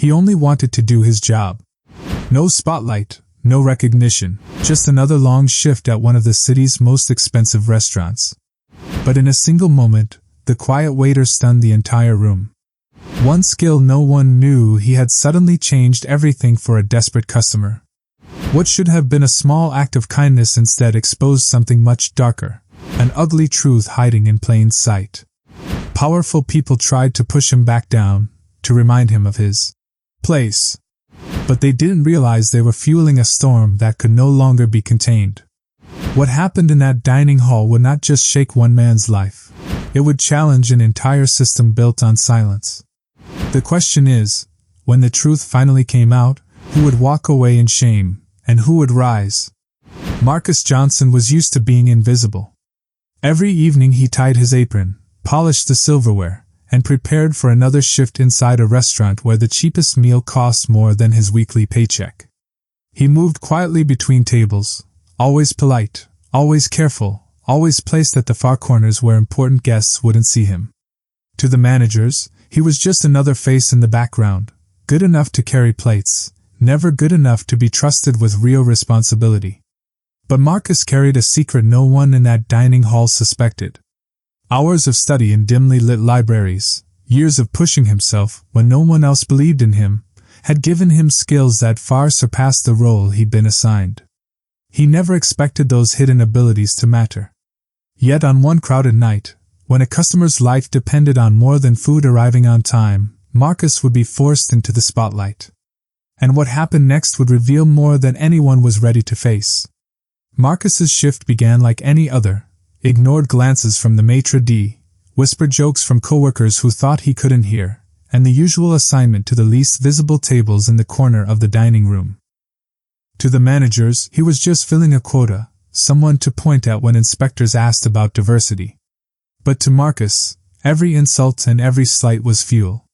He only wanted to do his job. No spotlight, no recognition, just another long shift at one of the city's most expensive restaurants. But in a single moment, the quiet waiter stunned the entire room. One skill no one knew he had suddenly changed everything for a desperate customer. What should have been a small act of kindness instead exposed something much darker, an ugly truth hiding in plain sight. Powerful people tried to push him back down, to remind him of his place. But they didn't realize they were fueling a storm that could no longer be contained. What happened in that dining hall would not just shake one man's life. It would challenge an entire system built on silence. The question is, when the truth finally came out, who would walk away in shame, and who would rise? Marcus Johnson was used to being invisible. Every evening he tied his apron, polished the silverware, and prepared for another shift inside a restaurant where the cheapest meal cost more than his weekly paycheck. He moved quietly between tables, always polite, always careful, always placed at the far corners where important guests wouldn't see him. To the managers, he was just another face in the background, good enough to carry plates, never good enough to be trusted with real responsibility. But Marcus carried a secret no one in that dining hall suspected. Hours of study in dimly lit libraries, years of pushing himself when no one else believed in him, had given him skills that far surpassed the role he'd been assigned. He never expected those hidden abilities to matter. Yet on one crowded night, when a customer's life depended on more than food arriving on time, Marcus would be forced into the spotlight. And what happened next would reveal more than anyone was ready to face. Marcus's shift began like any other. Ignored glances from the maitre d', whispered jokes from coworkers who thought he couldn't hear, and the usual assignment to the least visible tables in the corner of the dining room. To the managers, he was just filling a quota, someone to point at when inspectors asked about diversity. But to Marcus, every insult and every slight was fuel.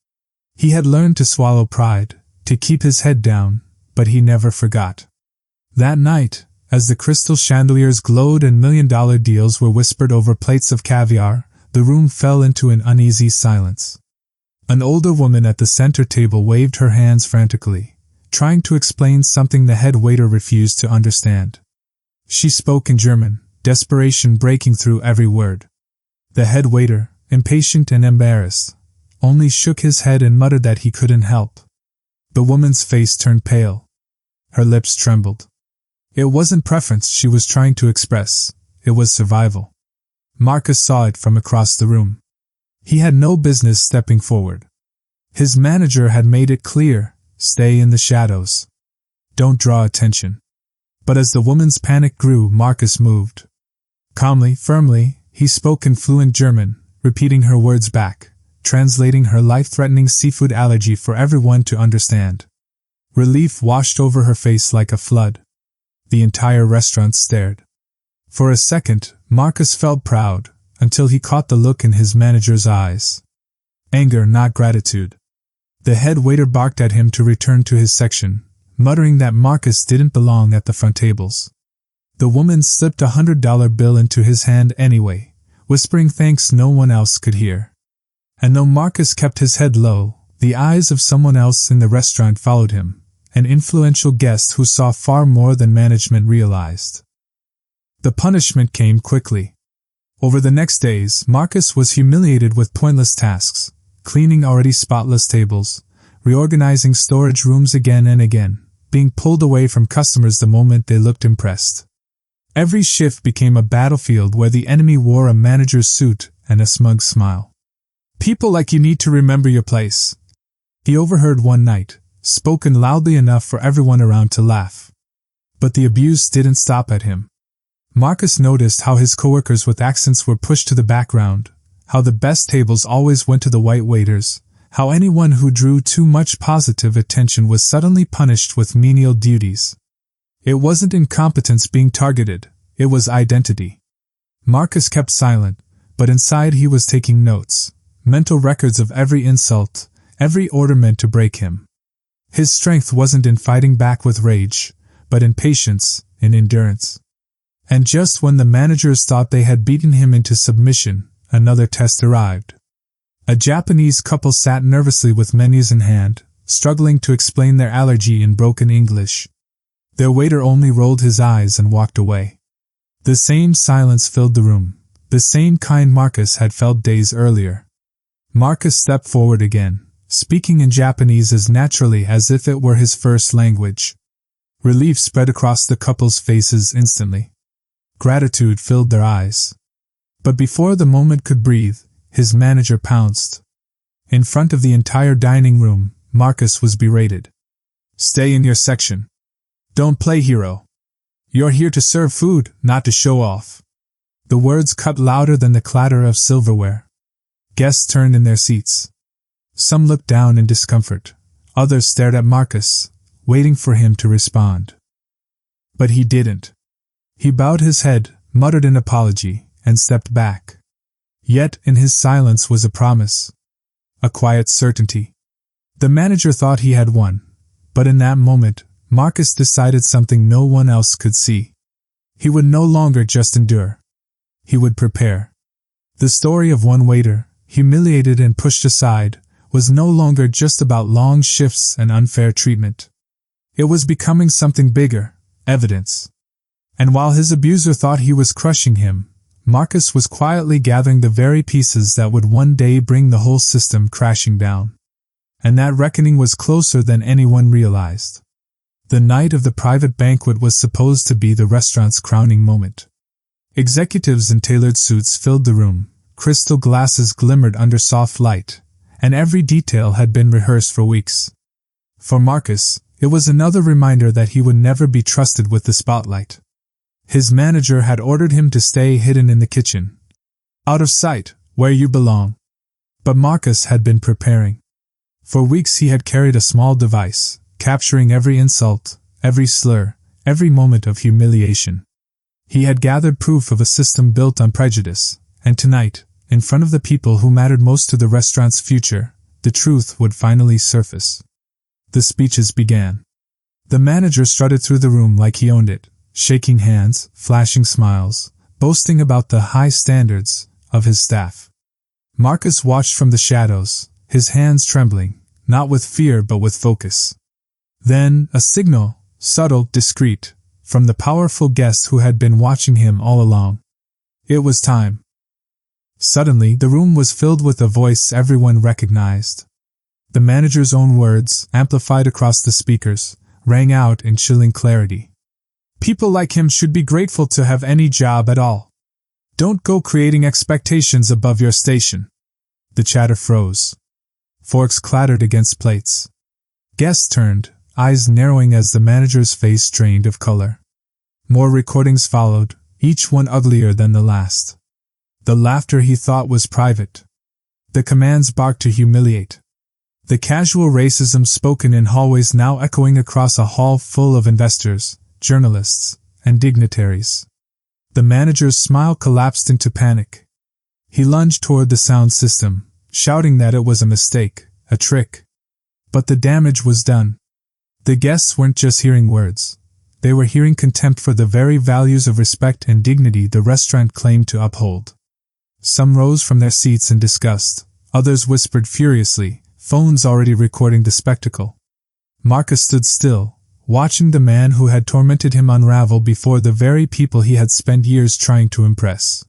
He had learned to swallow pride, to keep his head down, but he never forgot. That night, as the crystal chandeliers glowed and million-dollar deals were whispered over plates of caviar, the room fell into an uneasy silence. An older woman at the center table waved her hands frantically, trying to explain something the head waiter refused to understand. She spoke in German, desperation breaking through every word. The head waiter, impatient and embarrassed, only shook his head and muttered that he couldn't help. The woman's face turned pale. Her lips trembled. It wasn't preference she was trying to express, it was survival. Marcus saw it from across the room. He had no business stepping forward. His manager had made it clear, stay in the shadows. Don't draw attention. But as the woman's panic grew, Marcus moved. Calmly, firmly, he spoke in fluent German, repeating her words back, translating her life-threatening seafood allergy for everyone to understand. Relief washed over her face like a flood. The entire restaurant stared. For a second, Marcus felt proud, until he caught the look in his manager's eyes. Anger, not gratitude. The head waiter barked at him to return to his section, muttering that Marcus didn't belong at the front tables. The woman slipped a $100 bill into his hand anyway, whispering thanks no one else could hear. And though Marcus kept his head low, the eyes of someone else in the restaurant followed him, an influential guest who saw far more than management realized. The punishment came quickly. Over the next days, Marcus was humiliated with pointless tasks, cleaning already spotless tables, reorganizing storage rooms again and again, being pulled away from customers the moment they looked impressed. Every shift became a battlefield where the enemy wore a manager's suit and a smug smile. "People like you need to remember your place," he overheard one night, spoken loudly enough for everyone around to laugh. But the abuse didn't stop at him. Marcus noticed how his coworkers with accents were pushed to the background, how the best tables always went to the white waiters, how anyone who drew too much positive attention was suddenly punished with menial duties. It wasn't incompetence being targeted, it was identity. Marcus kept silent, but inside he was taking notes, mental records of every insult, every order meant to break him. His strength wasn't in fighting back with rage, but in patience, in endurance. And just when the managers thought they had beaten him into submission, another test arrived. A Japanese couple sat nervously with menus in hand, struggling to explain their allergy in broken English. Their waiter only rolled his eyes and walked away. The same silence filled the room, the same kind Marcus had felt days earlier. Marcus stepped forward again, speaking in Japanese as naturally as if it were his first language. Relief spread across the couple's faces instantly. Gratitude filled their eyes. But before the moment could breathe, his manager pounced. In front of the entire dining room, Marcus was berated. "Stay in your section. Don't play hero. You're here to serve food, not to show off." The words cut louder than the clatter of silverware. Guests turned in their seats. Some looked down in discomfort. Others stared at Marcus, waiting for him to respond. But he didn't. He bowed his head, muttered an apology, and stepped back. Yet in his silence was a promise. A quiet certainty. The manager thought he had won, but in that moment, Marcus decided something no one else could see. He would no longer just endure. He would prepare. The story of one waiter, humiliated and pushed aside, was no longer just about long shifts and unfair treatment. It was becoming something bigger, evidence. And while his abuser thought he was crushing him, Marcus was quietly gathering the very pieces that would one day bring the whole system crashing down. And that reckoning was closer than anyone realized. The night of the private banquet was supposed to be the restaurant's crowning moment. Executives in tailored suits filled the room, crystal glasses glimmered under soft light, and every detail had been rehearsed for weeks. For Marcus, it was another reminder that he would never be trusted with the spotlight. His manager had ordered him to stay hidden in the kitchen. Out of sight, where you belong. But Marcus had been preparing. For weeks he had carried a small device, capturing every insult, every slur, every moment of humiliation. He had gathered proof of a system built on prejudice, and tonight, in front of the people who mattered most to the restaurant's future, the truth would finally surface. The speeches began. The manager strutted through the room like he owned it, shaking hands, flashing smiles, boasting about the high standards of his staff. Marcus watched from the shadows, his hands trembling, not with fear but with focus. Then, a signal, subtle, discreet, from the powerful guest who had been watching him all along. It was time. Suddenly, the room was filled with a voice everyone recognized. The manager's own words, amplified across the speakers, rang out in chilling clarity. "People like him should be grateful to have any job at all. Don't go creating expectations above your station." The chatter froze. Forks clattered against plates. Guests turned, eyes narrowing as the manager's face drained of color. More recordings followed, each one uglier than the last. The laughter he thought was private. The commands barked to humiliate. The casual racism spoken in hallways now echoing across a hall full of investors, journalists, and dignitaries. The manager's smile collapsed into panic. He lunged toward the sound system, shouting that it was a mistake, a trick. But the damage was done. The guests weren't just hearing words. They were hearing contempt for the very values of respect and dignity the restaurant claimed to uphold. Some rose from their seats in disgust, others whispered furiously, phones already recording the spectacle. Marcus stood still, watching the man who had tormented him unravel before the very people he had spent years trying to impress.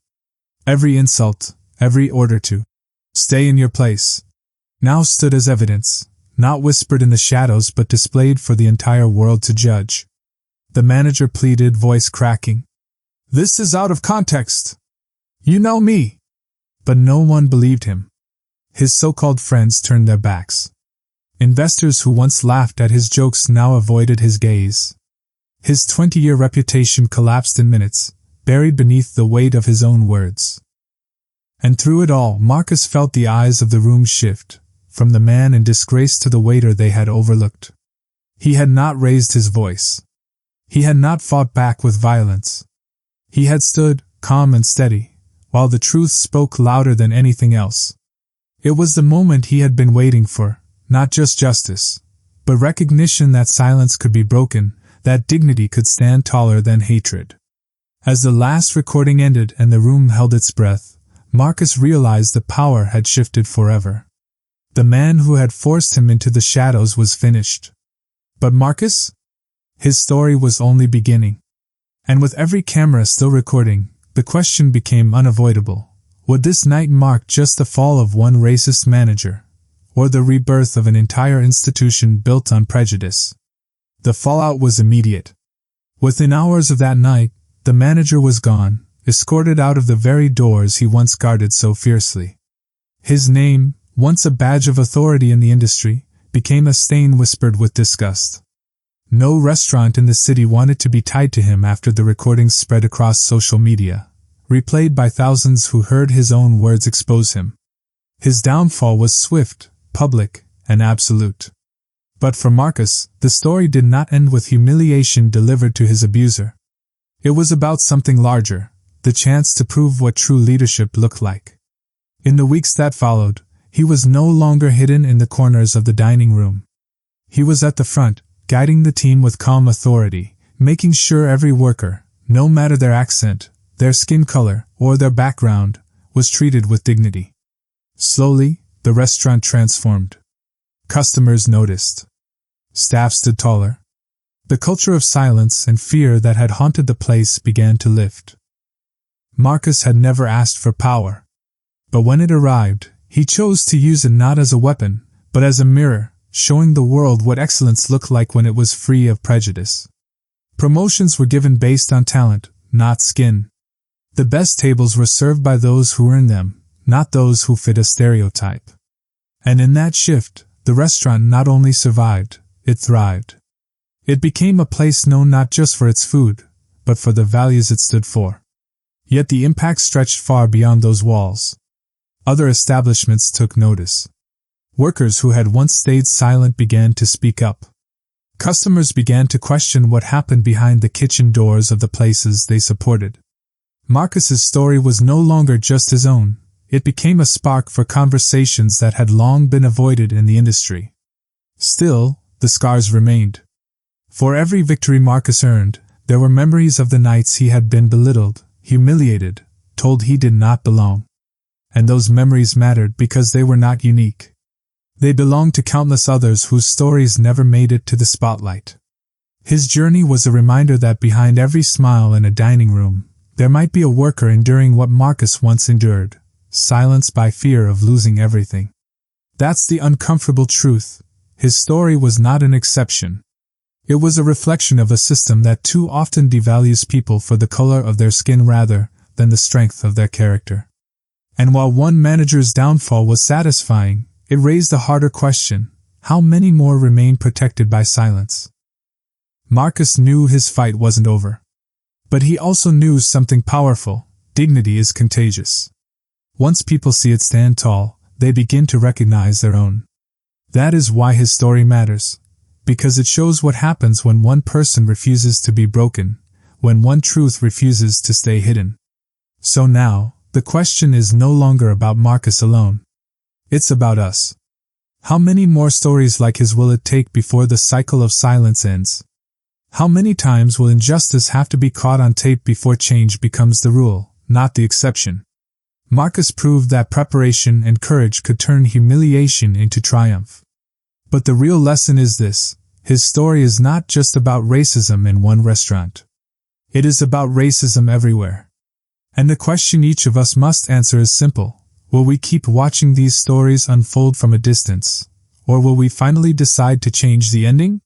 Every insult, every order to stay in your place, now stood as evidence, not whispered in the shadows but displayed for the entire world to judge. The manager pleaded, voice cracking. "This is out of context. You know me." But no one believed him. His so-called friends turned their backs. Investors who once laughed at his jokes now avoided his gaze. His 20-year reputation collapsed in minutes, buried beneath the weight of his own words. And through it all, Marcus felt the eyes of the room shift, from the man in disgrace to the waiter they had overlooked. He had not raised his voice. He had not fought back with violence. He had stood, calm and steady, while the truth spoke louder than anything else. It was the moment he had been waiting for, not just justice, but recognition that silence could be broken, that dignity could stand taller than hatred. As the last recording ended and the room held its breath, Marcus realized the power had shifted forever. The man who had forced him into the shadows was finished. But Marcus? His story was only beginning. And with every camera still recording, the question became unavoidable. Would this night mark just the fall of one racist manager, or the rebirth of an entire institution built on prejudice? The fallout was immediate. Within hours of that night, the manager was gone, escorted out of the very doors he once guarded so fiercely. His name, once a badge of authority in the industry, became a stain whispered with disgust. No restaurant in the city wanted to be tied to him after the recordings spread across social media, replayed by thousands who heard his own words expose him. His downfall was swift, public, and absolute. But for Marcus, the story did not end with humiliation delivered to his abuser. It was about something larger, the chance to prove what true leadership looked like. In the weeks that followed, he was no longer hidden in the corners of the dining room. He was at the front, guiding the team with calm authority, making sure every worker, no matter their accent, their skin color, or their background, was treated with dignity. Slowly, the restaurant transformed. Customers noticed. Staff stood taller. The culture of silence and fear that had haunted the place began to lift. Marcus had never asked for power. But when it arrived, he chose to use it not as a weapon, but as a mirror, showing the world what excellence looked like when it was free of prejudice. Promotions were given based on talent, not skin. The best tables were served by those who earned them, not those who fit a stereotype. And in that shift, the restaurant not only survived, it thrived. It became a place known not just for its food, but for the values it stood for. Yet the impact stretched far beyond those walls. Other establishments took notice. Workers who had once stayed silent began to speak up. Customers began to question what happened behind the kitchen doors of the places they supported. Marcus's story was no longer just his own. It became a spark for conversations that had long been avoided in the industry. Still, the scars remained. For every victory Marcus earned, there were memories of the nights he had been belittled, humiliated, told he did not belong. And those memories mattered because they were not unique. They belonged to countless others whose stories never made it to the spotlight. His journey was a reminder that behind every smile in a dining room, there might be a worker enduring what Marcus once endured, silenced by fear of losing everything. That's the uncomfortable truth. His story was not an exception. It was a reflection of a system that too often devalues people for the color of their skin rather than the strength of their character. And while one manager's downfall was satisfying, it raised a harder question: how many more remain protected by silence? Marcus knew his fight wasn't over. But he also knew something powerful: dignity is contagious. Once people see it stand tall, they begin to recognize their own. That is why his story matters, because it shows what happens when one person refuses to be broken, when one truth refuses to stay hidden. So now, the question is no longer about Marcus alone. It's about us. How many more stories like his will it take before the cycle of silence ends? How many times will injustice have to be caught on tape before change becomes the rule, not the exception? Marcus proved that preparation and courage could turn humiliation into triumph. But the real lesson is this: his story is not just about racism in one restaurant. It is about racism everywhere. And the question each of us must answer is simple: will we keep watching these stories unfold from a distance, or will we finally decide to change the ending?